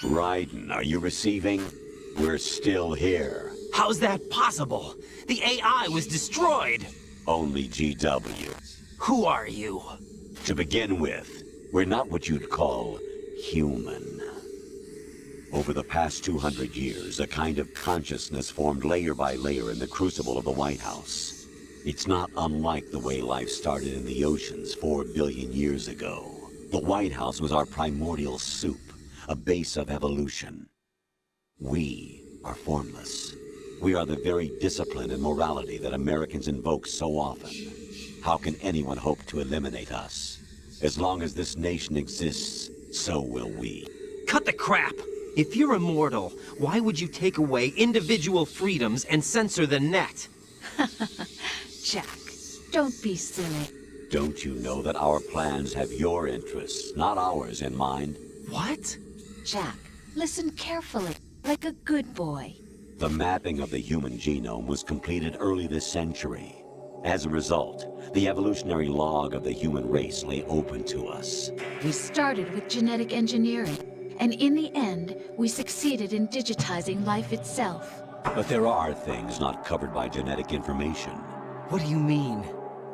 Raiden, are you receiving? We're still here. How's that possible? The AI was destroyed! Only GW. Who are you? To begin with, we're not what you'd call human. Over the past 200 years, a kind of consciousness formed layer by layer in the crucible of the White House. It's not unlike the way life started in the oceans 4 billion years ago. The White House was our primordial soup, a base of evolution. We are formless. We are the very discipline and morality that Americans invoke so often. How can anyone hope to eliminate us? As long as this nation exists, so will we. Cut the crap! If you're immortal, why would you take away individual freedoms and censor the net? Jack, don't be silly. Don't you know that our plans have your interests, not ours, in mind? What? Jack, listen carefully, like a good boy. The mapping of the human genome was completed early this century. As a result, the evolutionary log of the human race lay open to us. We started with genetic engineering, and in the end, we succeeded in digitizing life itself. But there are things not covered by genetic information. What do you mean?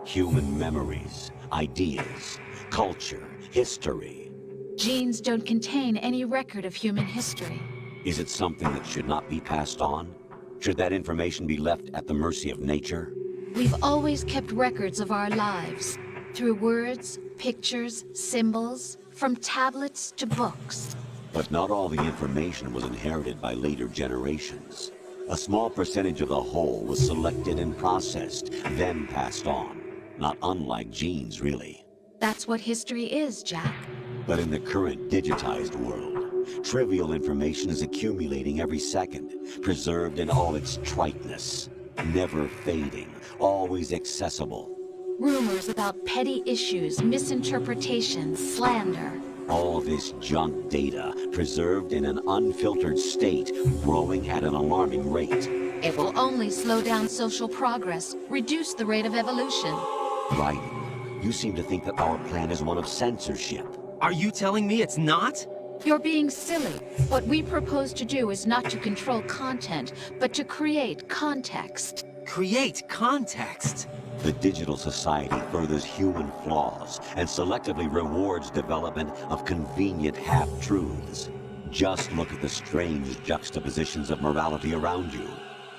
Human memories, ideas, culture, history. Genes don't contain any record of human history. Is it something that should not be passed on? Should that information be left at the mercy of nature? We've always kept records of our lives, through words, pictures, symbols, from tablets to books. But not all the information was inherited by later generations. A small percentage of the whole was selected and processed, then passed on. Not unlike genes, really. That's what history is, Jack. But in the current digitized world, trivial information is accumulating every second, preserved in all its triteness. Never fading, always accessible. Rumors about petty issues, misinterpretations, slander. All this junk data, preserved in an unfiltered state, growing at an alarming rate. It will only slow down social progress, reduce the rate of evolution. Raiden, you seem to think that our plan is one of censorship. Are you telling me it's not? You're being silly. What we propose to do is not to control content, but to create context. Create context? The digital society furthers human flaws and selectively rewards development of convenient half-truths. Just look at the strange juxtapositions of morality around you.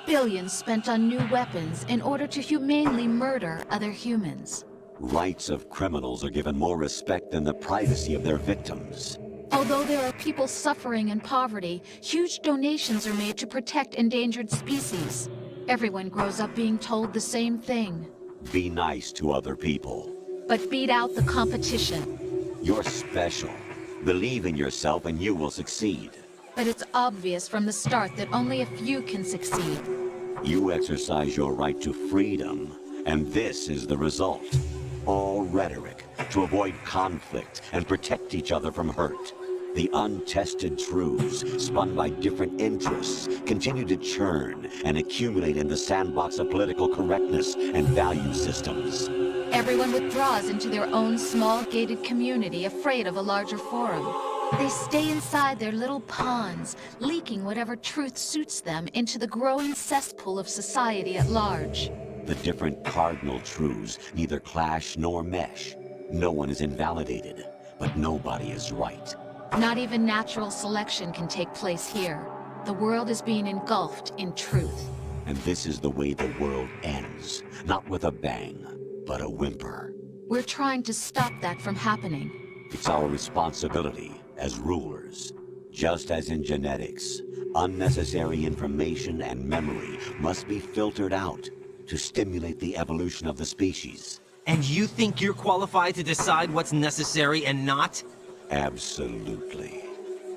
Billions spent on new weapons in order to humanely murder other humans. Rights of criminals are given more respect than the privacy of their victims. Although there are people suffering in poverty, huge donations are made to protect endangered species. Everyone grows up being told the same thing. Be nice to other people. But beat out the competition. You're special. Believe in yourself and you will succeed. But it's obvious from the start that only a few can succeed. You exercise your right to freedom, and this is the result. All rhetoric to avoid conflict and protect each other from hurt. The untested truths, spun by different interests, continue to churn and accumulate in the sandbox of political correctness and value systems. Everyone withdraws into their own small gated community, afraid of a larger forum. They stay inside their little ponds, leaking whatever truth suits them into the growing cesspool of society at large. The different cardinal truths neither clash nor mesh. No one is invalidated, but nobody is right. Not even natural selection can take place here. The world is being engulfed in truth. And this is the way the world ends. Not with a bang, but a whimper. We're trying to stop that from happening. It's our responsibility as rulers. Just as in genetics, unnecessary information and memory must be filtered out to stimulate the evolution of the species. And you think you're qualified to decide what's necessary and not? Absolutely.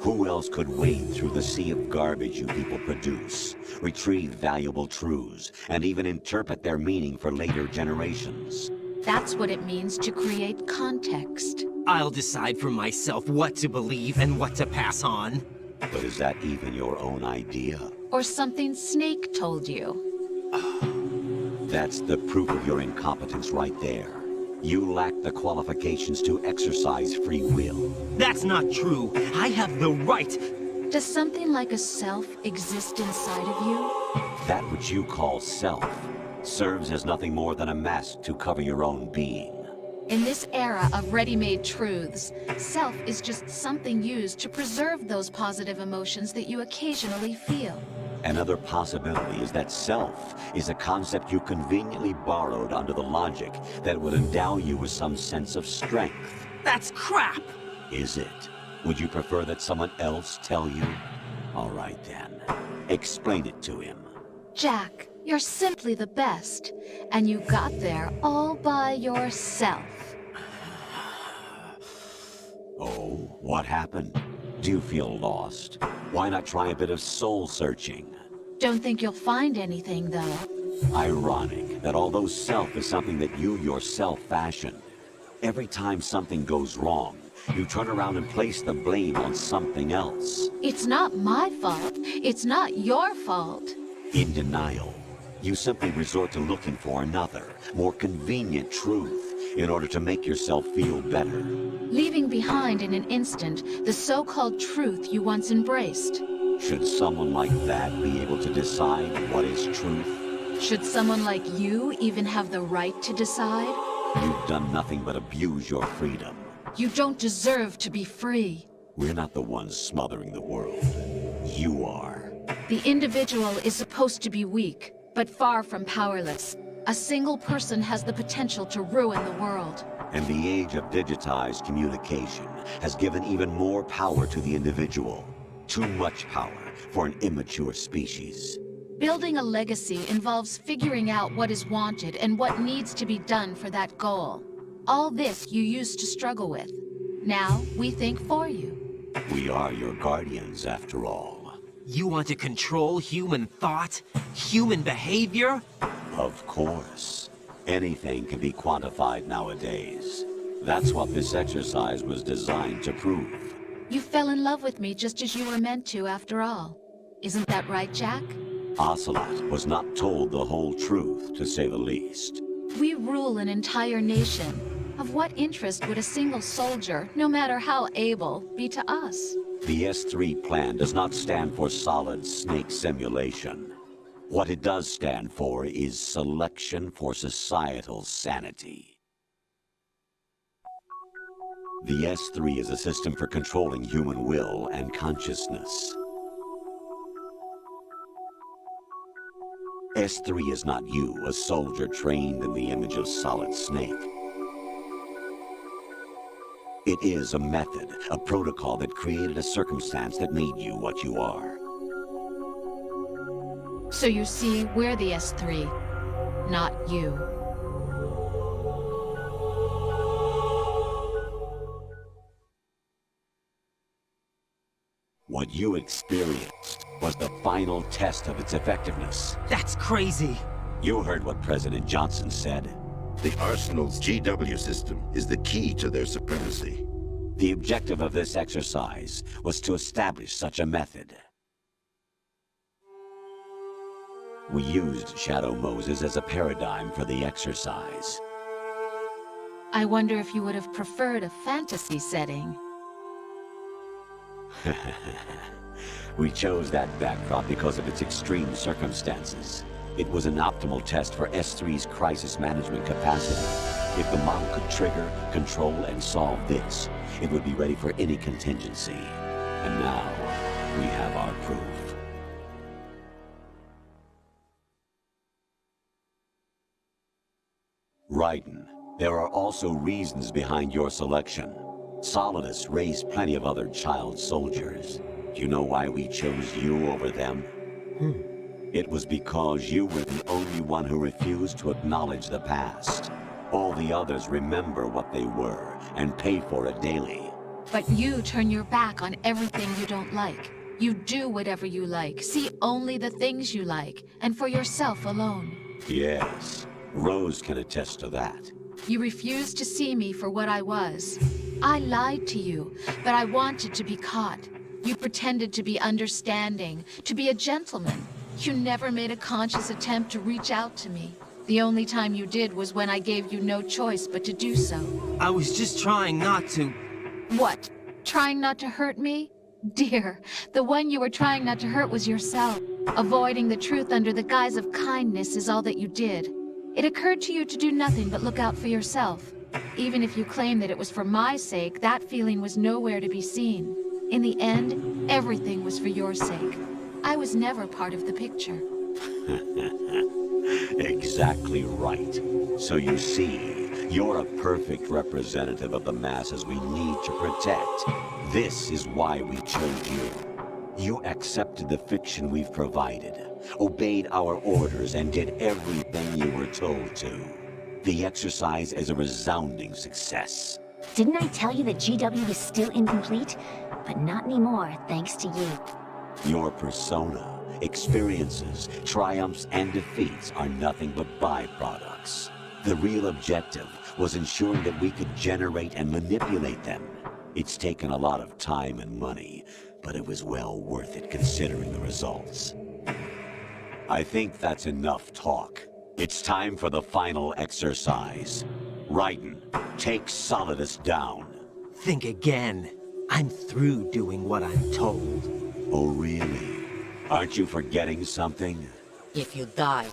Who else could wade through the sea of garbage you people produce, retrieve valuable truths, and even interpret their meaning for later generations? That's what it means to create context. I'll decide for myself what to believe and what to pass on. But is that even your own idea? Or something Snake told you. That's the proof of your incompetence right there. You lack the qualifications to exercise free will. That's not true. I have the right Does something like a self exist inside of you? That which you call self serves as nothing more than a mask to cover your own being. In this era of ready-made truths, self is just something used to preserve those positive emotions that you occasionally feel. Another possibility is that self is a concept you conveniently borrowed under the logic that would endow you with some sense of strength. That's crap! Is it? Would you prefer that someone else tell you? All right then. Explain it to him. Jack, you're simply the best, and you got there all by yourself. Oh, what happened? Do you feel lost? Why not try a bit of soul searching? Don't think you'll find anything, though. Ironic that although self is something that you yourself fashioned, every time something goes wrong, you turn around and place the blame on something else. It's not my fault. It's not your fault. In denial, you simply resort to looking for another, more convenient truth in order to make yourself feel better. Leaving behind in an instant the so-called truth you once embraced. Should someone like that be able to decide what is truth? Should someone like you even have the right to decide? You've done nothing but abuse your freedom. You don't deserve to be free. We're not the ones smothering the world. You are. The individual is supposed to be weak, but far from powerless. A single person has the potential to ruin the world. And the age of digitized communication has given even more power to the individual. Too much power for an immature species. Building a legacy involves figuring out what is wanted and what needs to be done for that goal. All this you used to struggle with. Now, we think for you. We are your guardians, after all. You want to control human thought? Human behavior? Of course. Anything can be quantified nowadays. That's what this exercise was designed to prove. You fell in love with me just as you were meant to, after all. Isn't that right, Jack? Ocelot was not told the whole truth, to say the least. We rule an entire nation. Of what interest would a single soldier, no matter how able, be to us? The S3 plan does not stand for solid snake simulation. What it does stand for is selection for societal sanity. The S3 is a system for controlling human will and consciousness. S3 is not you, a soldier trained in the image of Solid Snake. It is a method, a protocol that created a circumstance that made you what you are. So you see, we're the S3, not you. What you experienced was the final test of its effectiveness. That's crazy. You heard what President Johnson said. The Arsenal's GW system is the key to their supremacy. The objective of this exercise was to establish such a method. We used Shadow Moses as a paradigm for the exercise. I wonder if you would have preferred a fantasy setting. We chose that backdrop because of its extreme circumstances. It was an optimal test for S3's crisis management capacity. If the model could trigger, control, and solve this, it would be ready for any contingency. And now, we have our proof. Raiden, there are also reasons behind your selection. Solidus raised plenty of other child soldiers. Do you know why we chose you over them? It was because you were the only one who refused to acknowledge the past. All the others remember what they were and pay for it daily. But you turn your back on everything you don't like. You do whatever you like, see only the things you like, and for yourself alone. Yes, Rose can attest to that. You refused to see me for what I was. I lied to you, but I wanted to be caught. You pretended to be understanding, to be a gentleman. You never made a conscious attempt to reach out to me. The only time you did was when I gave you no choice but to do so. I was just trying not to... What? Trying not to hurt me? Dear, the one you were trying not to hurt was yourself. Avoiding the truth under the guise of kindness is all that you did. It occurred to you to do nothing but look out for yourself. Even if you claim that it was for my sake, that feeling was nowhere to be seen. In the end, everything was for your sake. I was never part of the picture. Exactly right. So you see, you're a perfect representative of the masses we need to protect. This is why we chose you. You accepted the fiction we've provided, obeyed our orders, and did everything you were told to. The exercise is a resounding success. Didn't I tell you that GW was still incomplete? But not anymore, thanks to you. Your persona, experiences, triumphs, and defeats are nothing but byproducts. The real objective was ensuring that we could generate and manipulate them. It's taken a lot of time and money, but it was well worth it considering the results. I think that's enough talk. It's time for the final exercise. Raiden, take Solidus down. Think again. I'm through doing what I'm told. Oh, really? Aren't you forgetting something? If you die,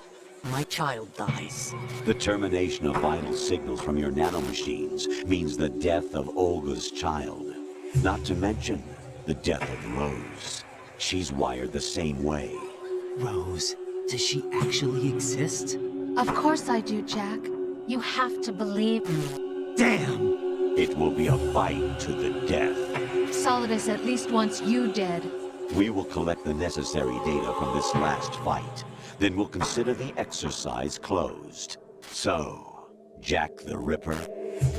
my child dies. The termination of vital signals from your nanomachines means the death of Olga's child. Not to mention the death of Rose. She's wired the same way. Rose, does she actually exist? Of course I do, Jack. You have to believe me. Damn! It will be a fight to the death. Solidus at least wants you dead. We will collect the necessary data from this last fight. Then we'll consider the exercise closed. So, Jack the Ripper,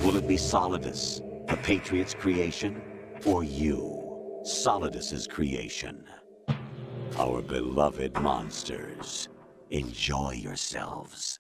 will it be Solidus, the Patriot's creation, or you, Solidus's creation? Our beloved monsters, enjoy yourselves.